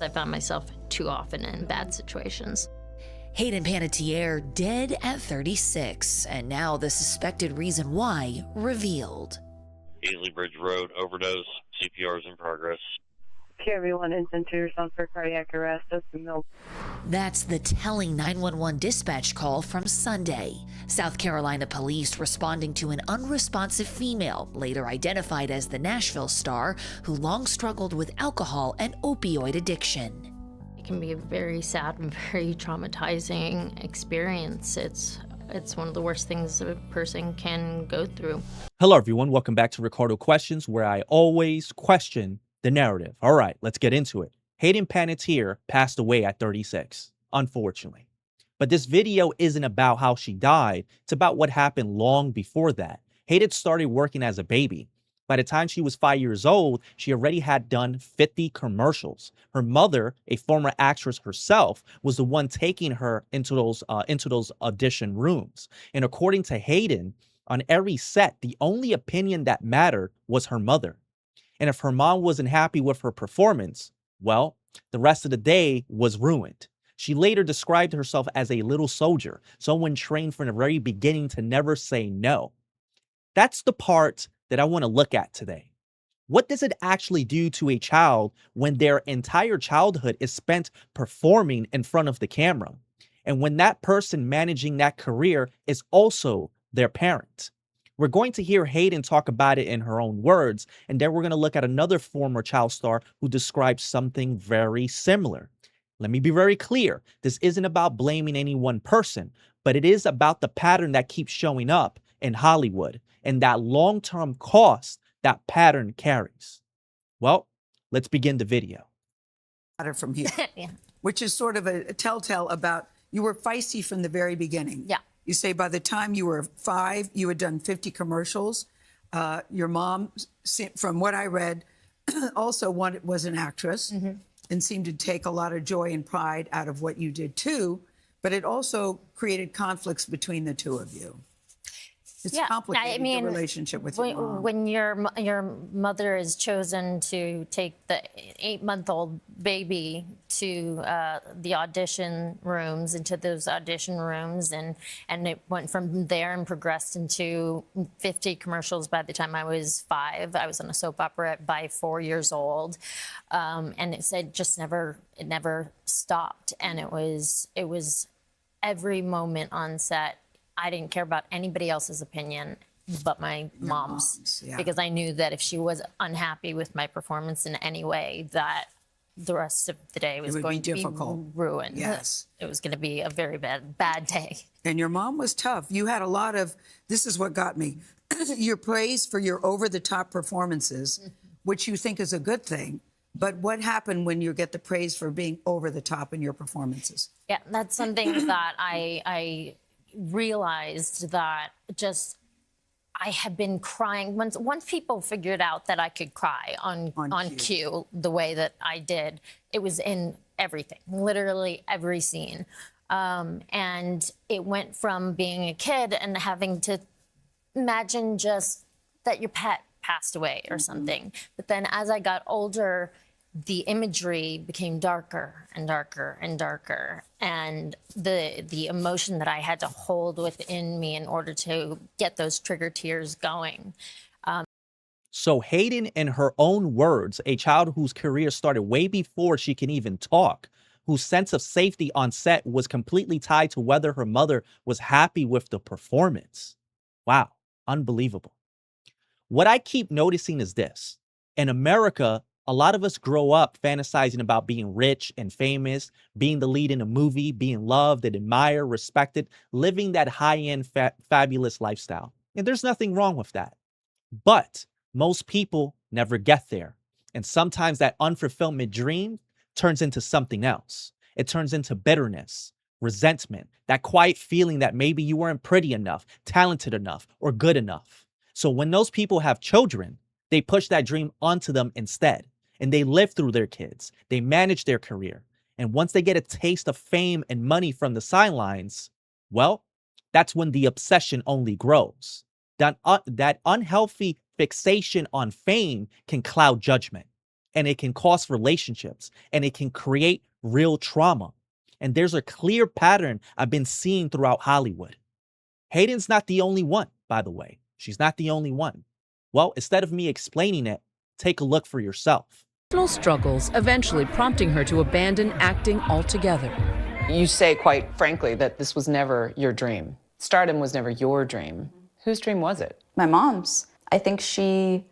I found myself too often in bad situations. Hayden Panettiere dead at 36, and now the suspected reason why revealed. Easley Bridge Road, overdose, CPR is in progress. Everyone is centers on for cardiac arrest. That's the telling 911 dispatch call from Sunday. South Carolina police responding to an unresponsive female, later identified as the Nashville star, who long struggled with alcohol and opioid addiction. It can be a very sad and very traumatizing experience. It's one of the worst things a person can go through. Hello, everyone. Welcome back to Ricardo Questions, where I always question the narrative. All right, let's get into it. Hayden Panettiere passed away at 36, unfortunately. But this video isn't about how she died. It's about what happened long before that. Hayden started working as a baby. By the time she was 5 years old, she already had done 50 commercials. Her mother, a former actress herself, was the one taking her into those audition rooms. And according to Hayden, on every set, the only opinion that mattered was her mother. And if her mom wasn't happy with her performance, well, the rest of the day was ruined. She later described herself as a little soldier, someone trained from the very beginning to never say no. That's the part that I want to look at today. What does it actually do to a child when their entire childhood is spent performing in front of the camera? And when that person managing that career is also their parent? We're going to hear Hayden talk about it in her own words, and then we're going to look at another former child star who describes something very similar. Let me be very clear. This isn't about blaming any one person, but it is about the pattern that keeps showing up in Hollywood and that long-term cost that pattern carries. Well, let's begin the video. From here, Yeah. which is sort of a telltale about you were feisty from the very beginning. Yeah. You say by the time you were 5, you had done 50 commercials. Your mom, from what I read, also was an actress and seemed to take a lot of joy and pride out of what you did too. But it also created conflicts between the two of you. It's complicated, the relationship with your mom. When your mother is chosen to take the 8-month-old baby to the audition rooms, into those audition rooms, and it went from there and progressed into 50 commercials by the time I was 5. I was on a soap opera by 4 years old, and it said it never stopped, and it was every moment on set. I didn't care about anybody else's opinion but my mom's, because I knew that if she was unhappy with my performance in any way, that the rest of the day was going to be ruined. Yes. It was going to be a very bad day. And your mom was tough. You had a lot of, this is what got me, your praise for your over-the-top performances, which you think is a good thing. But what happened when you get the praise for being over the top in your performances? Yeah, that's something that I realized that I had been crying. Once people figured out that I could cry on cue the way that I did, it was in everything, literally every scene. And it went from being a kid and having to imagine just that your pet passed away or something. But then as I got older, the imagery became darker and darker and darker, and the emotion that I had to hold within me in order to get those trigger tears going. So Hayden, in her own words, a child whose career started way before she can even talk, whose sense of safety on set was completely tied to whether her mother was happy with the performance. Wow, unbelievable. What I keep noticing is this. In America, a lot of us grow up fantasizing about being rich and famous, being the lead in a movie, being loved and admired, respected, living that high-end fabulous lifestyle. And there's nothing wrong with that. But most people never get there. And sometimes that unfulfillment dream turns into something else. It turns into bitterness, resentment, that quiet feeling that maybe you weren't pretty enough, talented enough, or good enough. So when those people have children, they push that dream onto them instead. And they live through their kids. They manage their career. And once they get a taste of fame and money from the sidelines, well, that's when the obsession only grows. That unhealthy fixation on fame can cloud judgment. and it can cost relationships, and it can create real trauma. And there's a clear pattern I've been seeing throughout Hollywood. Hayden's not the only one, by the way. She's not the only one. Well, instead of me explaining it, take a look for yourself. Personal struggles eventually prompting her to abandon acting altogether. You say quite frankly that this was never your dream. Stardom was never your dream. Whose dream was it? My mom's. I think she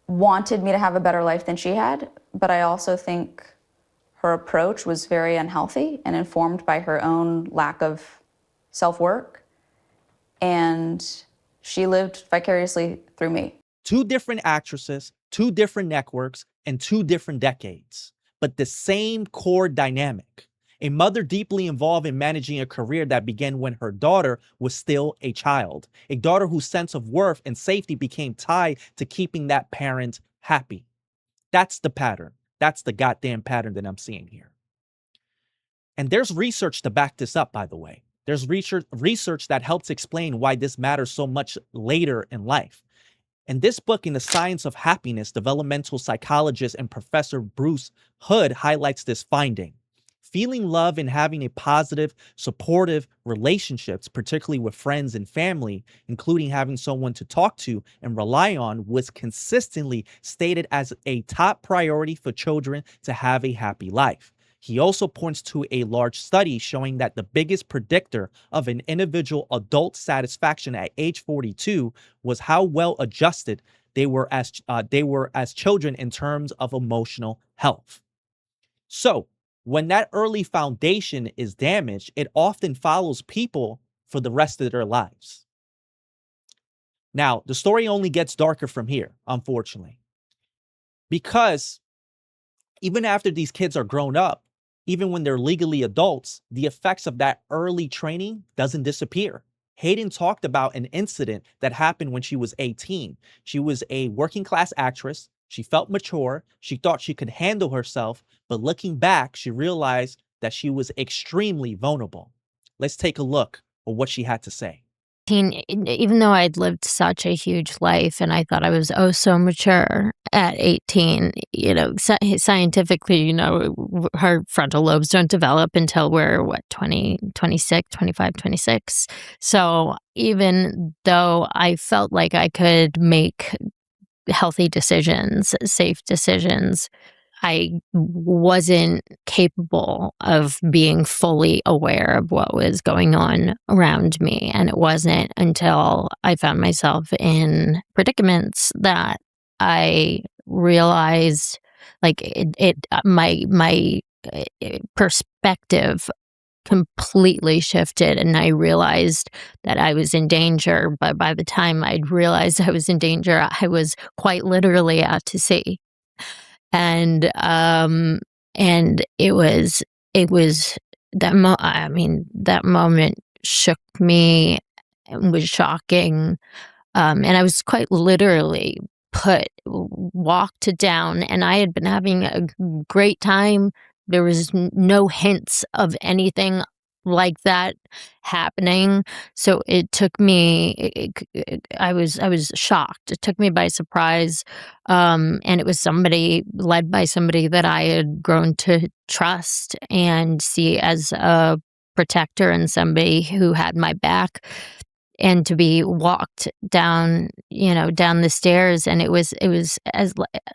wanted me to have a better life than she had, but I also think her approach was very unhealthy and informed by her own lack of self-work. And she lived vicariously through me. Two different actresses, two different networks, and two different decades, but the same core dynamic. A mother deeply involved in managing a career that began when her daughter was still a child. A daughter whose sense of worth and safety became tied to keeping that parent happy. That's the pattern. That's the goddamn pattern that I'm seeing here. And there's research to back this up, by the way. There's research that helps explain why this matters so much later in life. In this book, In the Science of Happiness, developmental psychologist and Professor Bruce Hood highlights this finding. Feeling love and having a positive, supportive relationships, particularly with friends and family, including having someone to talk to and rely on, was consistently stated as a top priority for children to have a happy life. He also points to a large study showing that the biggest predictor of an individual adult satisfaction at age 42 was how well adjusted they were as children in terms of emotional health. So, when that early foundation is damaged, it often follows people for the rest of their lives. Now, the story only gets darker from here, unfortunately, because even after these kids are grown up, even when they're legally adults, the effects of that early training doesn't disappear. Hayden talked about an incident that happened when she was 18. She was a working class actress. She felt mature. She thought she could handle herself. But looking back, she realized that she was extremely vulnerable. Let's take a look at what she had to say. Even though I'd lived such a huge life and I thought I was so mature at 18, scientifically, her frontal lobes don't develop until we're 20, 26, 25, 26. So even though I felt like I could make healthy decisions, safe decisions, I wasn't capable of being fully aware of what was going on around me. And it wasn't until I found myself in predicaments that I realized my perspective completely shifted, and I realized that I was in danger. But by the time I'd realized I was in danger, I was quite literally out to sea. And it was that moment shook me and was shocking. And I was quite literally walked down, and I had been having a great time. There was no hints of anything like that happening. So it took me, I was shocked. It took me by surprise. And it was led by somebody that I had grown to trust and see as a protector and somebody who had my back. And to be walked down the stairs, and it was as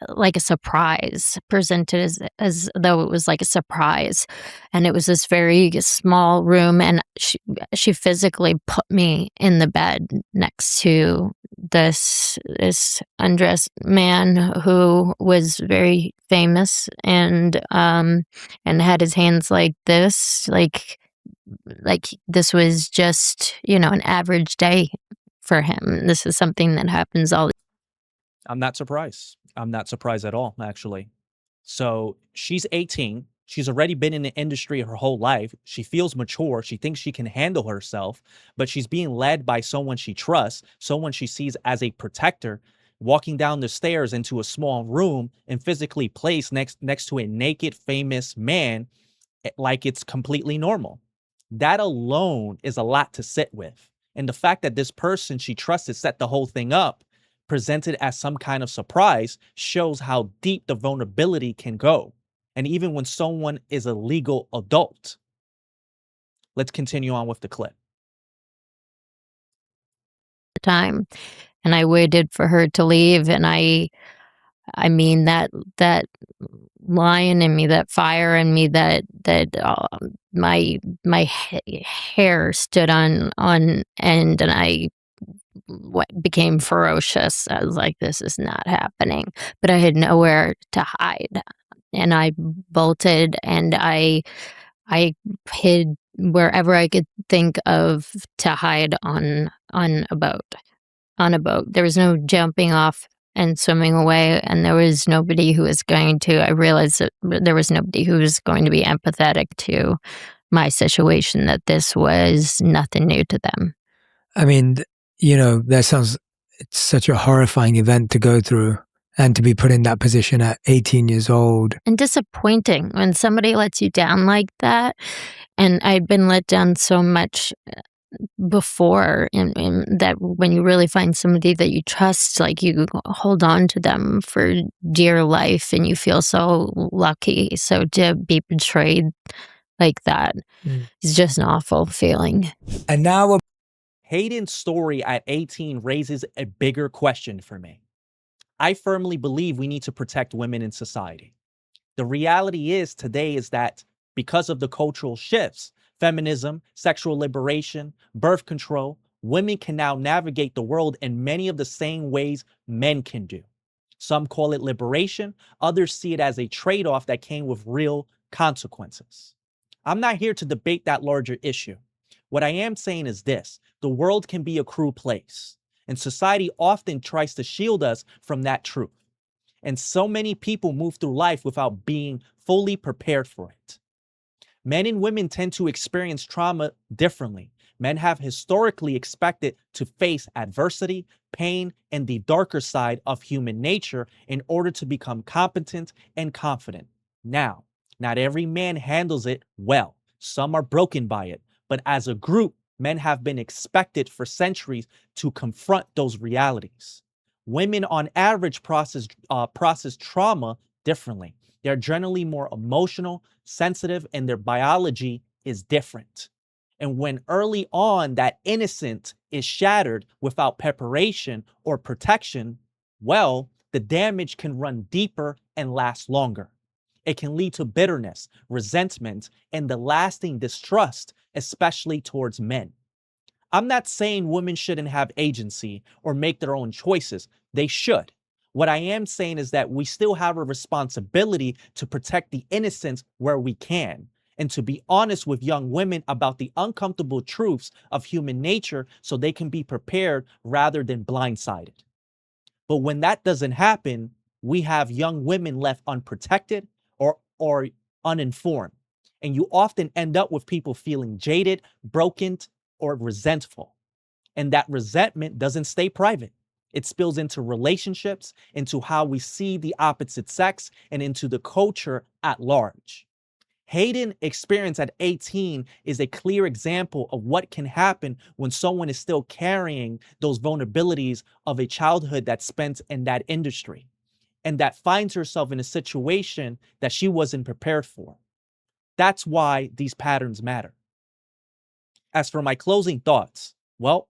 like a surprise, presented as though it was like a surprise. And it was this very small room, and she physically put me in the bed next to this undressed man who was very famous and had his hands like this, like this was just, an average day for him. This is something that happens all the time. I'm not surprised. I'm not surprised at all, actually. So she's 18. She's already been in the industry her whole life. She feels mature. She thinks she can handle herself, but she's being led by someone she trusts, someone she sees as a protector, walking down the stairs into a small room and physically placed next to a naked, famous man like it's completely normal. That alone is a lot to sit with. And the fact that this person she trusted set the whole thing up presented as some kind of surprise shows how deep the vulnerability can go. And even when someone is a legal adult. Let's continue on with the clip. Time, and I waited for her to leave, and I mean that lion in me, that fire in me, that my hair stood on end, and I became ferocious. I was like, this is not happening. But I had nowhere to hide, and I bolted, and I hid wherever I could think of to hide on a boat. There was no jumping off and swimming away, and there was nobody who was going to. I realized that there was nobody who was going to be empathetic to my situation, that this was nothing new to them. I mean, it's such a horrifying event to go through and to be put in that position at 18 years old. And disappointing when somebody lets you down like that. And I'd been let down so much before, and that when you really find somebody that you trust, like, you hold on to them for dear life, and you feel so lucky. So to be betrayed like that is just an awful feeling. And now Hayden's story at 18 raises a bigger question for me. I firmly believe we need to protect women in society. The reality is today is that because of the cultural shifts, feminism, sexual liberation, birth control, women can now navigate the world in many of the same ways men can do. Some call it liberation, others see it as a trade-off that came with real consequences. I'm not here to debate that larger issue. What I am saying is this: the world can be a cruel place, and society often tries to shield us from that truth. And so many people move through life without being fully prepared for it. Men and women tend to experience trauma differently. Men have historically expected to face adversity, pain, and the darker side of human nature in order to become competent and confident. Now, not every man handles it well. Some are broken by it. But as a group, men have been expected for centuries to confront those realities. Women on average process trauma differently. They're generally more emotional, sensitive, and their biology is different. And when early on that innocence is shattered without preparation or protection, well, the damage can run deeper and last longer. It can lead to bitterness, resentment, and the lasting distrust, especially towards men. I'm not saying women shouldn't have agency or make their own choices. They should. What I am saying is that we still have a responsibility to protect the innocence where we can, and to be honest with young women about the uncomfortable truths of human nature so they can be prepared rather than blindsided. But when that doesn't happen, we have young women left unprotected or uninformed. And you often end up with people feeling jaded, broken, or resentful. And that resentment doesn't stay private. It spills into relationships, into how we see the opposite sex, and into the culture at large. Hayden's experience at 18 is a clear example of what can happen when someone is still carrying those vulnerabilities of a childhood that's spent in that industry, and that finds herself in a situation that she wasn't prepared for. That's why these patterns matter. As for my closing thoughts, well,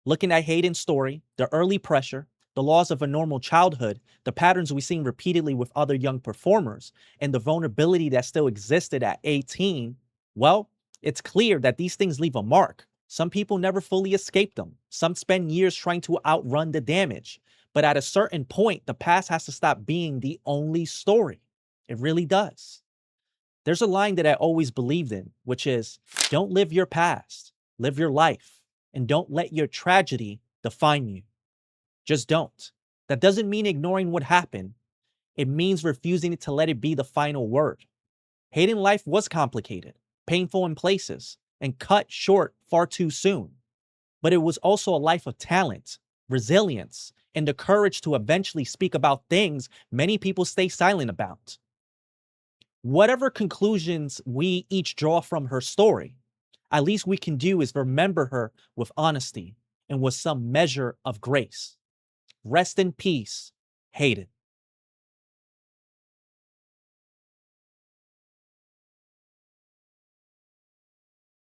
looking at Hayden's story, the early pressure, the loss of a normal childhood, the patterns we've seen repeatedly with other young performers, and the vulnerability that still existed at 18, well, it's clear that these things leave a mark. Some people never fully escape them. Some spend years trying to outrun the damage. But at a certain point, the past has to stop being the only story. It really does. There's a line that I always believed in, which is, don't live your past, live your life, and don't let your tragedy define you. Just don't. That doesn't mean ignoring what happened. It means refusing to let it be the final word. Hayden's life was complicated, painful in places, and cut short far too soon. But it was also a life of talent, resilience, and the courage to eventually speak about things many people stay silent about. Whatever conclusions we each draw from her story, at least we can do is remember her with honesty and with some measure of grace. Rest in peace, Hayden.